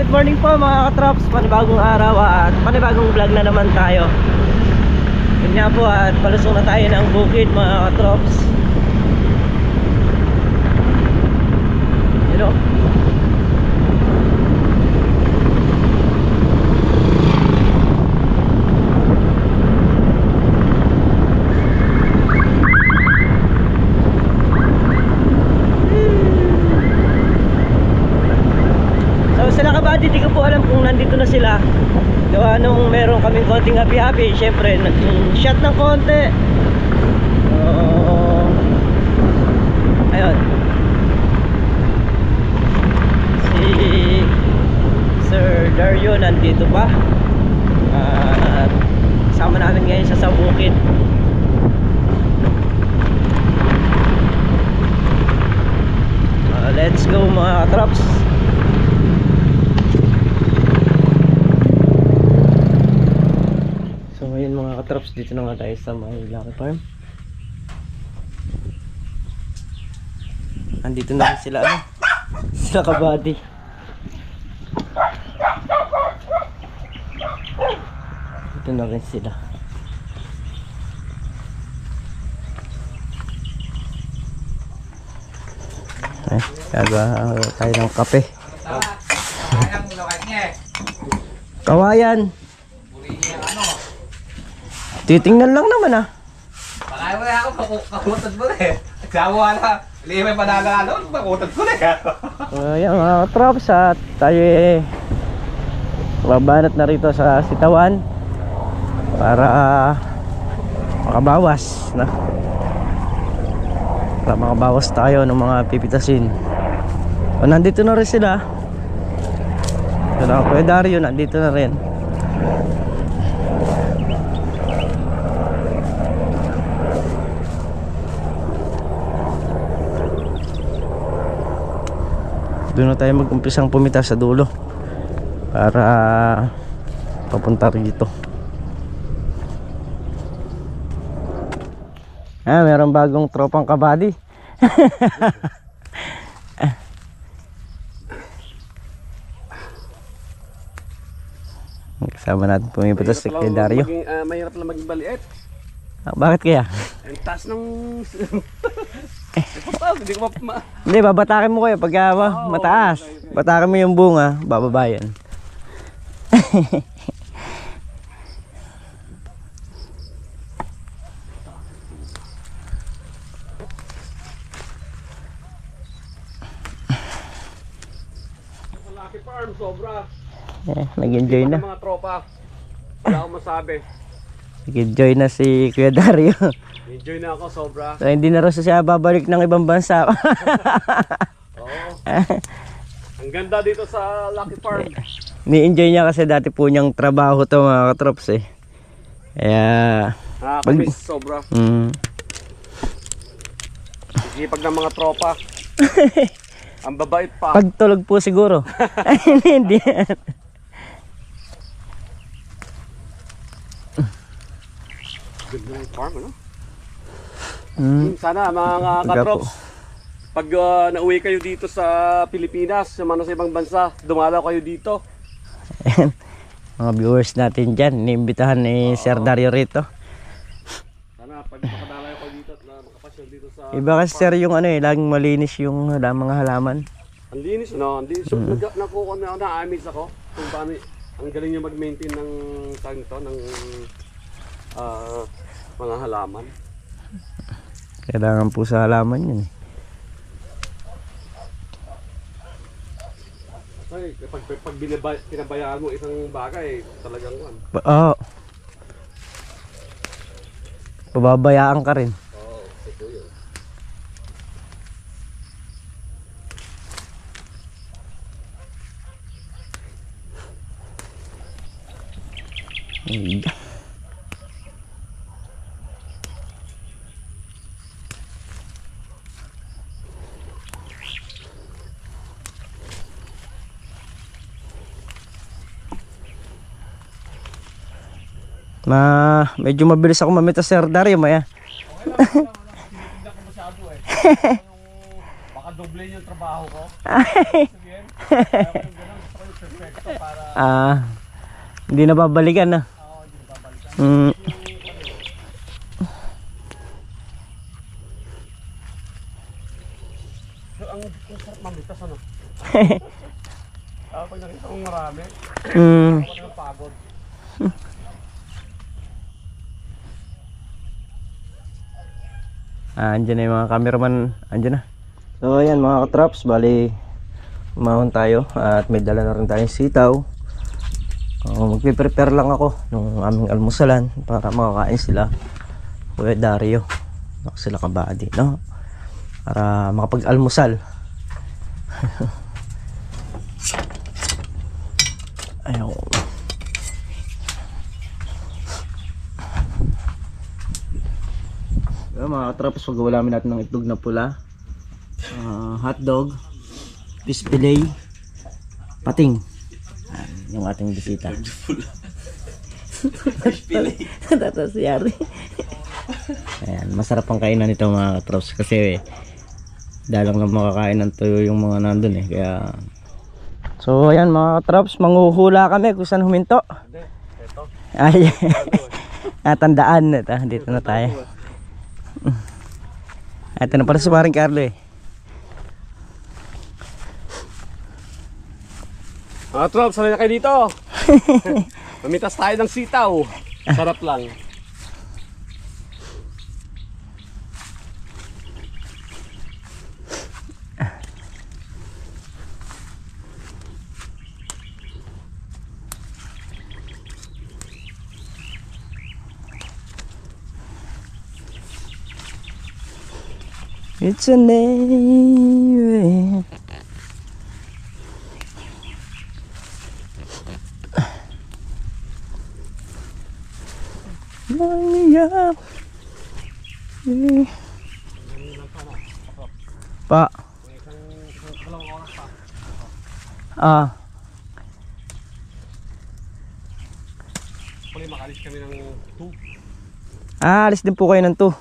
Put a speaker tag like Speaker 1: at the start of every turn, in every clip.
Speaker 1: good morning po mga katrops. Panibagong araw at panibagong vlog na naman tayo. Yun nga po at palusong na tayo ng bukid mga katrops. You know? Hindi ko po alam kung nandito na sila. Gawa nung meron kaming konting happy-happy, syempre shot ng konti. Ayun, si Sir Dario nandito pa. Kasama namin ngayon siya sa bukid. Let's go mga katrops. Mga katrops, dito na nga tayo sa may Lucky Farm. Andito na rin sila sila kabady. Dito na rin sila. Gagawa tayo ng kape. Kawayan. Titingnan lang naman
Speaker 2: Pakaya mo na ako, pakutad mo na Nagsawa na, hindi may panagalo, pakutad ko na
Speaker 1: Ayan mga katrops, at tayo babanat na rito sa sitawan para makabawas na. Para makabawas tayo ng mga pipitasin. Nandito na rin sila. Kuya Dario nandito na rin. Doon na tayo mag-umpisang pumita sa dulo para papunta rito. Meron bagong tropang kabady. Kasama natin pumipitas si Kuya Dario.
Speaker 2: Mahirap lang maging baliit.
Speaker 1: Bakit kaya?
Speaker 2: Ang taas ng...
Speaker 1: Hindi, babatakin mo kayo pagka mataas. Batakin mo yung bunga, bababayan.
Speaker 2: Lucky Farm, sobra.
Speaker 1: Nag-enjoy na.
Speaker 2: Mga tropa. Wala akong masabi.
Speaker 1: Nag-enjoy na si Kuya Dario.
Speaker 2: Enjoy na ako, sobra.
Speaker 1: So, hindi na rin siya babalik ng ibang bansa.
Speaker 2: Oo. Ang ganda dito sa Lucky Farm.
Speaker 1: Ni-enjoy niya kasi dati po niyang trabaho to mga katrops Kaya
Speaker 2: nakakamiss sobra. Sipag ng mga tropa. Ang babait pa.
Speaker 1: Pagtulog po siguro. Hindi.
Speaker 2: Ganda ng farm, Sana mga katrops, pag nauwi kayo dito sa Pilipinas, sa ibang bansa, dumalaw kayo dito.
Speaker 1: Mga viewers natin dyan, inimbitahan ni Sir Dario rito.
Speaker 2: Sana pag makadalaw kayo dito at makapasyal dito sa...
Speaker 1: Iba kasi sir yung laging malinis yung mga halaman.
Speaker 2: Ang linis, Ang linis. So, na-amaze ako kung paano, ang galing nyo mag-maintain ng mga halaman.
Speaker 1: Kailangan po sa halaman yun
Speaker 2: Ay, pag pinabayaan mo isang bagay, talagang
Speaker 1: pababayaan ka rin.
Speaker 2: Ito yun.
Speaker 1: Medyo mabilis ako mamita Sir Dario maya.
Speaker 2: Okay lang, hindi ako masyado Baka doble yung trabaho ko. Sabihin, kaya ko yung ganun, gusto ko yung perfect.
Speaker 1: Hindi na babalikan na.
Speaker 2: Ang sarap mamitas ano. Pag nakita kong marami, ako ng pagod.
Speaker 1: Andyan na yung mga cameraman. Andyan na. So ayan mga katraps, bali umahon tayo at may dala na rin tayong sitaw. Magpiprepare lang ako ng aming almusalan para makakain sila Kuya Dario, sila kabady, no? Para makapag-almusal. Ayaw. Mga katraps, pag-uulamin natin ng itlog na pula, hotdog, fish fillet, pating. Yung ating bisita. Fish fillet. Tatas yari. Ayan, masarap ang kainan nito mga katraps kasi dalang lang makakain ng tuyo yung mga nandun eh. Kaya so ayan mga katraps, manghuhula kami kung saan huminto.
Speaker 2: Ito.
Speaker 1: Ay, tandaan. Dito na tayo. Ito na para sa paring Carlo eh.
Speaker 2: Mga trops, salay na kayo dito. Mamitas tayo ng sitaw. Sarap lang.
Speaker 1: It's a name. Up. Pa.
Speaker 2: Puli makalis kami ng 2.
Speaker 1: Alis din po kayo ng 2.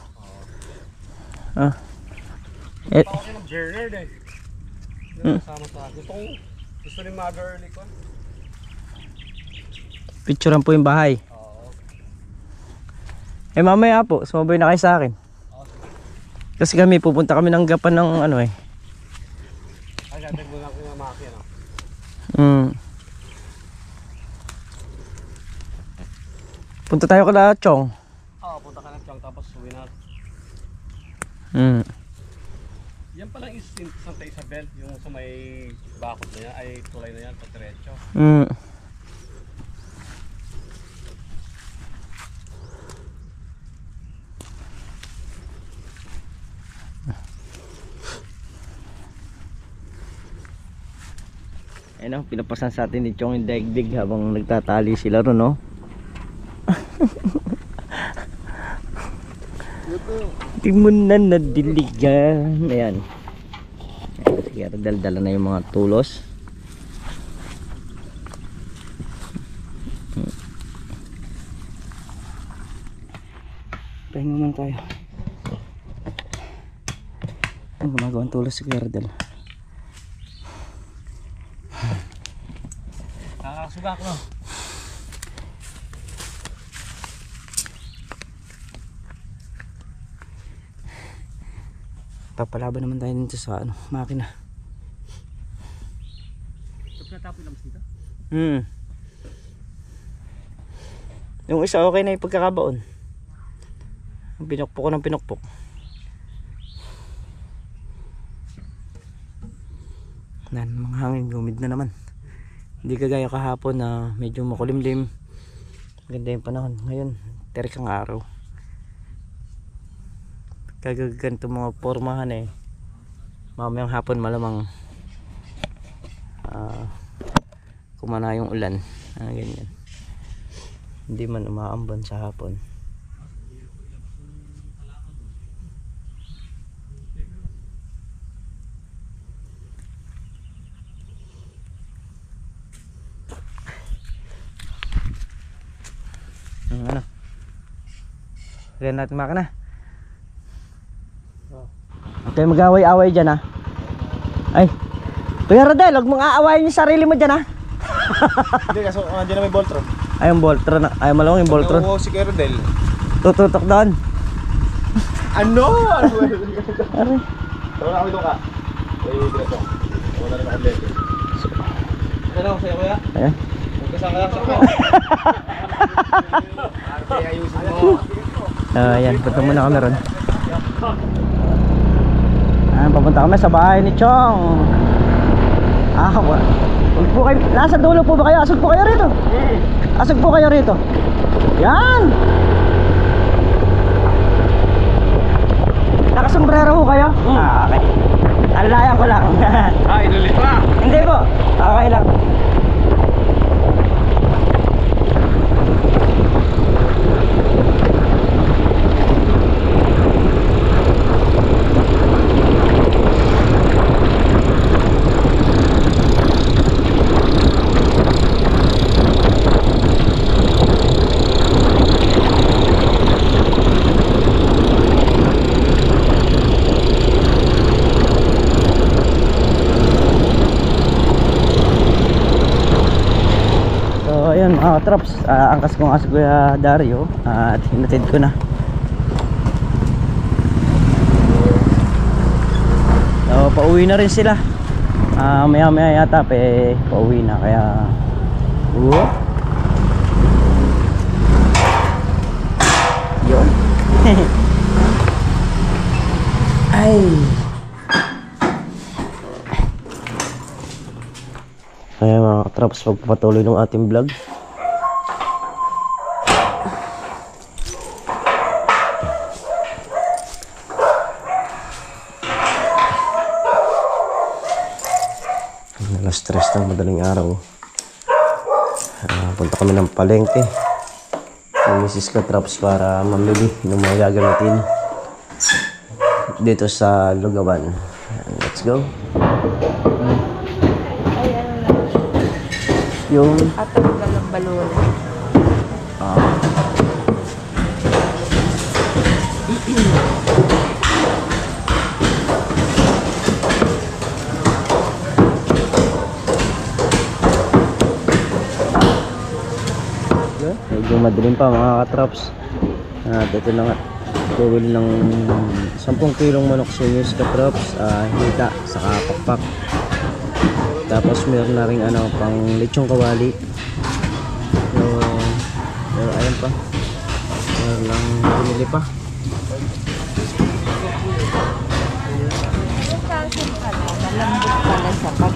Speaker 2: Tawag kayo ng Bernard eh. Kasama sa gusto ni Mother Early ko.
Speaker 1: Picturean po yung bahay. Eh mamaya po, sumabay na kayo sa akin. Kasi kami, pupunta kami ng gapan ng ano eh.
Speaker 2: Ay, natin muna ako yung maki, ano?
Speaker 1: Punta tayo kala Chong.
Speaker 2: Oo, punta ka ng Chong tapos uwi na. Yan pala is Santa Isabel, yung sa may bakod na yan, ay tulay na yan, patiretso.
Speaker 1: Ayun, pinapasan sa atin ni Chong yung daigdig habang nagtatali sila ron, no? Timon na nadiligan. Ayan. Sige, dala na yung mga tulos. Pahinga man tayo. Ang gumagawang tulos si Gardel.
Speaker 2: Nakakasugak, no?
Speaker 1: Papalaban naman tayo dito sa ano, makina.
Speaker 2: Tapos natapon lang dito?
Speaker 1: Yung isa okay na yung pagkakabaon. Pinukpok ko ng pinukpok. Mga hangin, humid na naman. Hindi kagaya kahapon na medyo makulimlim. Ganda yung panahon. Ngayon, terik ang araw. Kagaganto mga pormahan eh. Mamayang hapon malamang kumana yung ulan. Ganyan. Hindi man umaambon sa hapon. Ano? Kaya natin makina. Okay, mag-away-away dyan ha. Ay, Kuya Rodel, huwag mong aawayin yung sarili mo dyan ha.
Speaker 3: Hindi, kaso nandiyan na may Voltron.
Speaker 1: Ay, yung Voltron. Ay, malawang yung Voltron.
Speaker 3: Oo, si Kuya Rodel.
Speaker 1: Tututok doon.
Speaker 3: Ano?
Speaker 1: Aray.
Speaker 3: Tara na kami doon ka. Ay, diretso. Wala rin akong lete. Ano, sa'yo kuya?
Speaker 1: Ayan.
Speaker 3: Magkasama ka sa Arte, ayusin mo.
Speaker 1: Ayan, punta muna kami ron. Ayan, papunta kami sa bahay ni Chong. Huwag po kayo, nasa dulo po ba kayo? Asog po kayo rito. Asog po kayo rito. Yan. Nakasombrero ho kayo? Okay. Alaya ko lang.
Speaker 2: Inulit pa.
Speaker 1: Hindi po. Okay lang. Ayun mga katrops, angkas ko nga si Kuya Dario at hinatid ko na. So pauwi na rin sila. Maya maya yata pauwi na kaya yun. Ay, kaya mga katrops, pagpapatuloy ng ating vlog. Stress ng madaling araw. Punta kami ng palengke ng Mrs. Katrops para mamili ng mga gagamitin dito sa Lugawan. Let's go. Yung
Speaker 4: At ang balon.
Speaker 1: medyo madilim pa mga katrops. At ito na nga, bumili ng 10 kilong manok sa Mrs. Katrops, hita, saka pakpak. Tapos meron na rin pang lechong kawali. So, pero ayan pa, meron lang binili pa.
Speaker 4: Malambot pala sa pag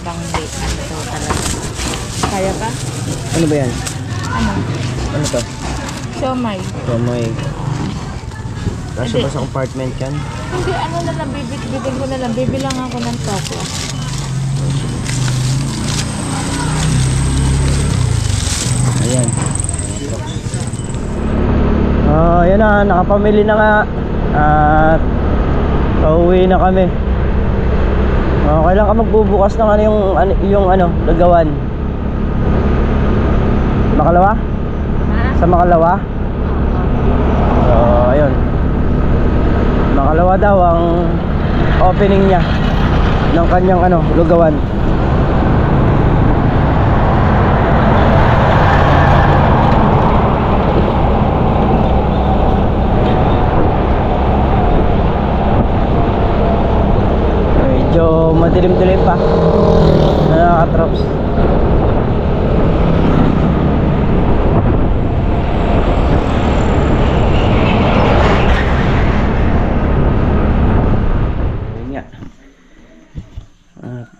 Speaker 4: pang late talaga. Kaya ka?
Speaker 1: Ano ba yan?
Speaker 4: Ano?
Speaker 1: Ano to?
Speaker 4: Siomay.
Speaker 1: So may kasya ba sa compartment yan?
Speaker 4: Hindi, ano na lang, bibig ko na lang. Bibilang ako ng toko.
Speaker 1: Ayan. Ayan na, nakapamili na nga. At pauwi na kami. Kailan ka magbubukas ng yung Lugawan? Makalawa? Sa Makalawa? So, ayun. Makalawa daw ang opening niya ng kanyang Lugawan. Medyo madilim-dilim pa. Nakaka-trops.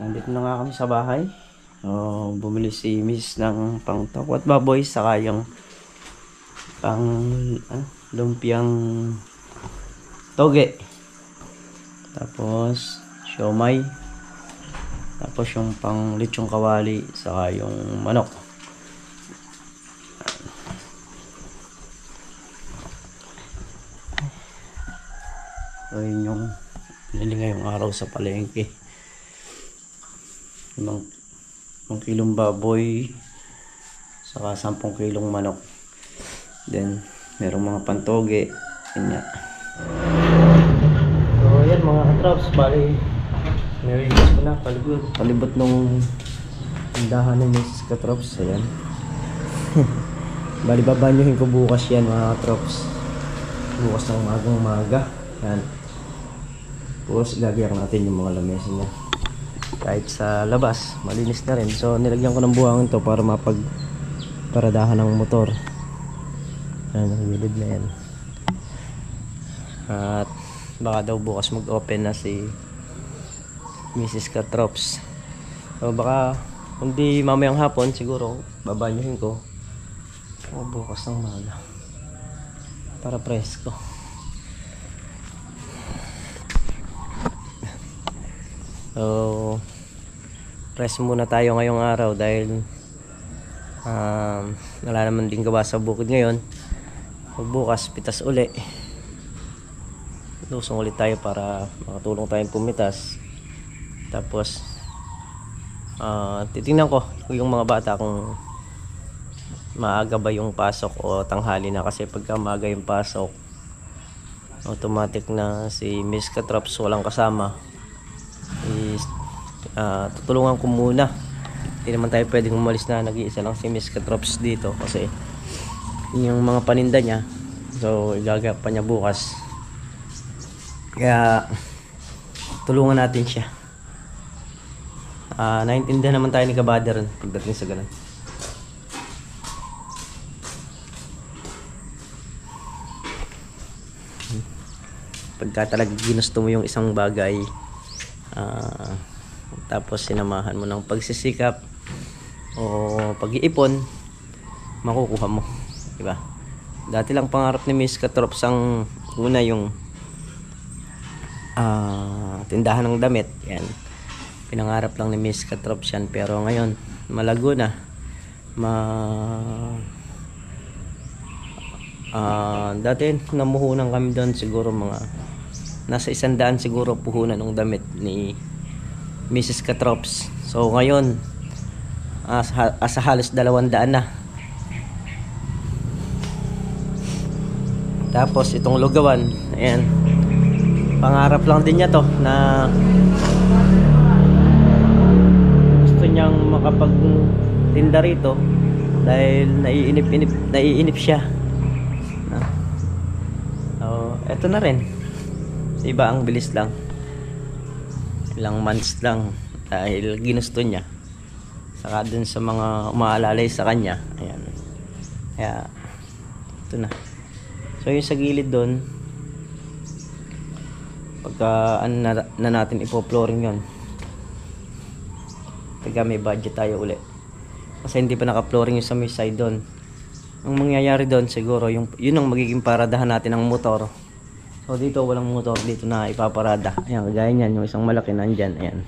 Speaker 1: Nandito na nga kami sa bahay. Bumili si Miss ng pang takwat baboy saka yung pang lumpiang toge. Tapos siomay. Tapos yung pang lechong kawali saka yung manok. So yun yung pinili ngayong araw sa palengke. 5 kilong baboy saka 10 kilong manok, then merong mga pantoge kanya. So yan mga katrops, bali nilinis ko na palibot nung Tindahan ni Mrs. Katrops. Ayan. Bali babanyuhin ko bukas yan mga katrops. Bukas ng umaga. Yan. Tapos ilagyan natin yung mga lamesa niya. Kahit sa labas, malinis na rin. So nilagyan ko ng buhangin to para paradahan ng motor. Yan, ang gilid na yan. At baka daw bukas mag-open na si Mrs. Katrops. So baka hindi mamayang hapon siguro babanyuhin ko o bukas ng umaga para presko. So press muna tayo ngayong araw dahil wala naman din gawa sa bukid ngayon. So bukas pitas uli, lusong ulit tayo para makatulong tayong pumitas. Tapos titingnan ko yung mga bata kung maaga ba yung pasok o tanghali na, kasi pagka maaga yung pasok automatic na si Miss Katrops walang kasama is tutulungan ko muna. Hindi naman tayo pwedeng umalis na nag-iisa lang si Miss Katrops dito kasi yung mga paninda niya, so igagap pa niya bukas, kaya tulungan natin siya. Naintindihan naman tayo ni Kabader pagdating sa ganun. Pagka talagang ginusto mo yung isang bagay, tapos sinamahan mo ng pagsisikap o pag-iipon, makukuha mo, diba? Dati lang pangarap ni Miss Katrops ang una yung tindahan ng damit. Yan, pinangarap lang ni Miss Katrops yan, pero ngayon malago na. Dati namuhunan kami doon siguro mga nasa 100 siguro puhunan ng damit ni Mrs. Katrops. So ngayon asa halos 200 na. Tapos itong lugawan, ayan, pangarap lang din niya to na gusto niyang makapagtinda rito dahil naiinip siya. So eto na rin, sa iba ang bilis lang, ilang months lang dahil ginusto niya, saka dun sa mga umaalalay sa kanya. Ayan, kaya ito na. So yung sa gilid doon, pagka na natin ipo-flooring yon, pagka may budget tayo uli, kasi hindi pa naka-flooring yung sa may side doon. Ang mangyayari doon siguro yun ang magiging paradahan natin ng motor. So dito walang motor dito na ipaparada. Ayan, kagaya niyan, yung isang malaki nandyan. Ayan,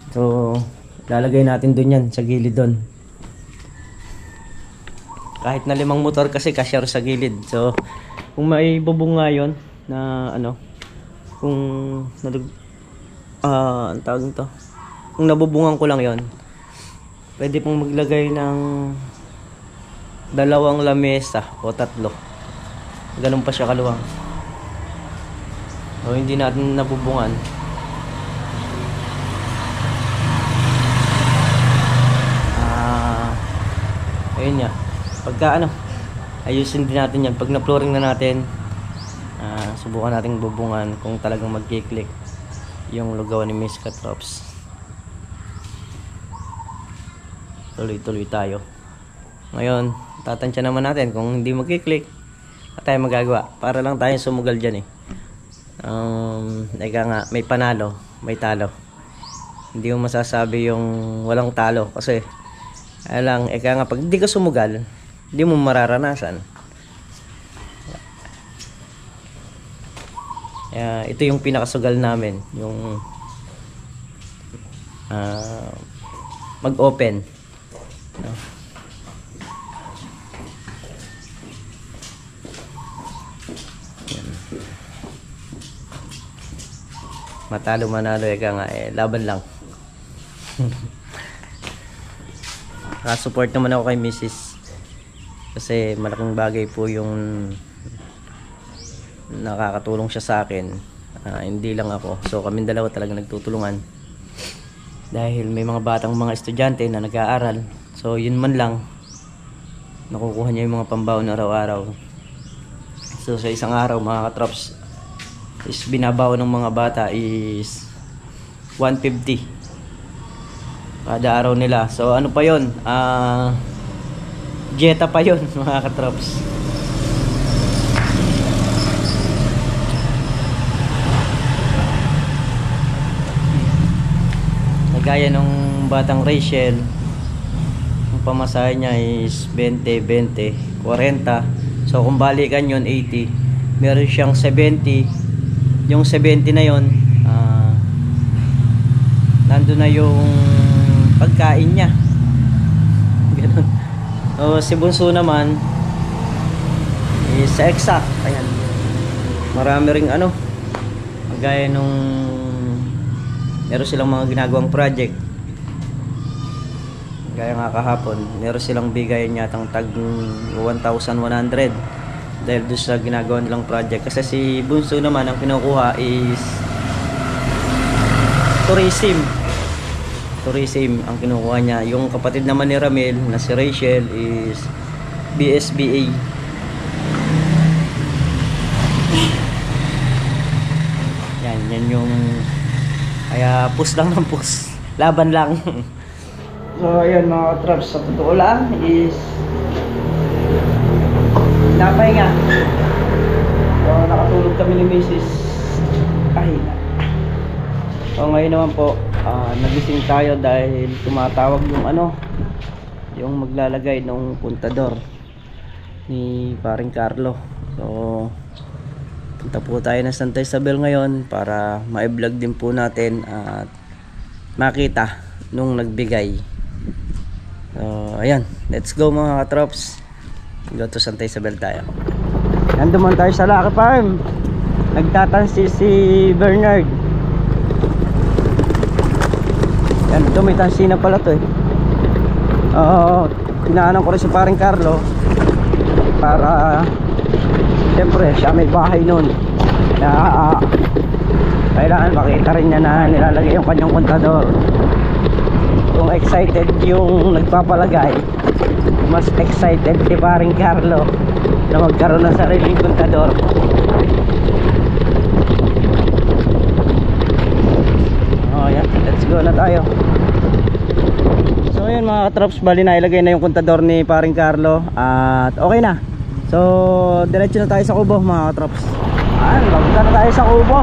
Speaker 1: so lalagay natin doon yan sa gilid doon. Kahit na 5 motor kasi kasyar sa gilid. So kung may bubong nga yun na kung ang tawag nito, kung nabubungan ko lang yon, pwede pong maglagay ng 2 lamesa o 3. Ganun pa siya kaluwang. So hindi natin nabubungan. Ayun niya. Pagka ayusin din natin yan. Pag na-flooring na natin, subukan natin bubungan kung talagang mag-click yung lugawan ni Miss Katrops. Tuloy-tuloy tayo. Ngayon, tatansya naman natin kung hindi mag-click, at tayo magagawa. Para lang tayo sumugal dyan eh. Eka nga, may panalo, may talo. Hindi mo masasabi yung walang talo kasi alang, eka nga, pag hindi ka sumugal, hindi mo mararanasan. Ito yung pinakasugal namin, yung mag-open, no? Matalo manalo, eka nga, laban lang. Support naman ako kay Mrs. kasi malaking bagay po yung nakakatulong siya sa akin. Hindi lang ako, so kaming dalawa talaga nagtutulungan. dahil may mga batang mga estudyante na nag-aaral, so yun man lang nakukuha niya yung mga pambaon araw-araw. So sa isang araw mga katrops is binabaw ng mga bata is 150 kada araw nila. So ano pa yun, dieta pa yun mga katrops. Gaya nung batang Rachel, ang pamasahe niya is 20, 20, 40. So kung balikan yun 80, meron siyang 70. Yung 70 na yun, nandun na yung pagkain niya. Ganun. So si Bunso naman is exact. Ayan, marami ring ano, gaya nung meron silang mga ginagawang project. Gaya nga kahapon, meron silang bigay yatang tag 1,100 dahil doon sa ginagawa nilang project. Kasi si Bunso naman ang kinukuha is tourism ang kinukuha niya. Yung kapatid naman ni Ramil na si Rachel is BSBA. Yan yung kaya push lang ng push, laban lang. So ayun mga traps, sa totoo lang is napahinga. So nakatulog kami ni Mrs. Kahina. So ngayon naman po nagising tayo dahil tumatawag yung yung maglalagay ng puntador ni paring Carlo. So punta po tayo ng Santa Isabel ngayon para ma-vlog din po natin at makita nung nagbigay. So ayan, let's go mga katrops, go to Santa Isabel tayo. Nandun man tayo sa Lucky Farm, nagtatansi si Bernard. Yan, ito may tansi na pala to eh. Pinaanan ko rin si paring Carlo para siyempre siya may bahay nun, kailangan makita rin niya na nilalagay yung kanyang kontador. Kung excited yung nagpapalagay, mas excited si paring Carlo na magkaroon ng sariling kontador. Yan, let's go na tayo. So yun mga katrops, bali na ilagay na yung kontador ni paring Carlo at okay na. So diretso na tayo sa kubo mga katrops. Magpunta na tayo sa kubo.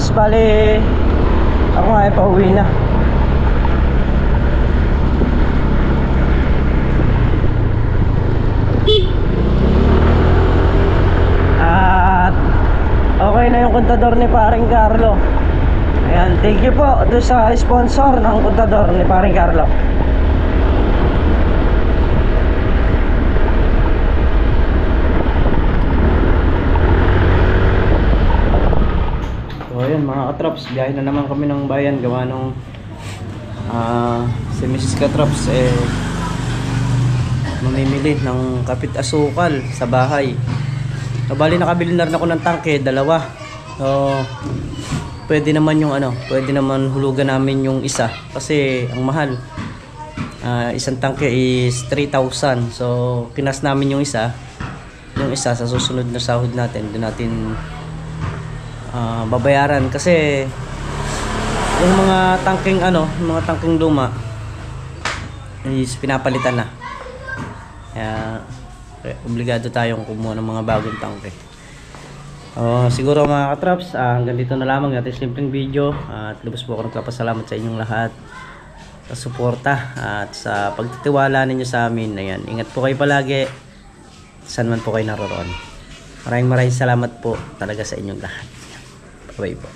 Speaker 1: Bali ako nga ay pauwi na. At okay na yung kontador ni paring Carlo. Ayan, thank you po doon sa sponsor ng kontador ni paring Carlo. So ayun mga katrops, biyahe na naman kami ng bayan. Gawa nung si Mrs. Katrops mamimili ng kapit asukal sa bahay. So bali nakabili na rin ako ng tangke, dalawa. So pwede naman yung pwede naman hulugan namin yung isa kasi ang mahal. Isang tangke is 3,000. So kinas namin yung isa sa susunod na sahod natin, doon natin babayaran kasi yung mga tangking mga tangking luma is pinapalitan na. Kaya obligado tayong kumuha ng mga bagong tangke. Siguro mga katrops, hanggang dito na lamang natin simpleng video at lubos po ako nagpapasalamat sa inyong lahat sa suporta at sa pagtitiwala ninyo sa amin. Ayan, ingat po kayo palagi saan man po kayo naroon. Maraming salamat po talaga sa inyong lahat. Bye po.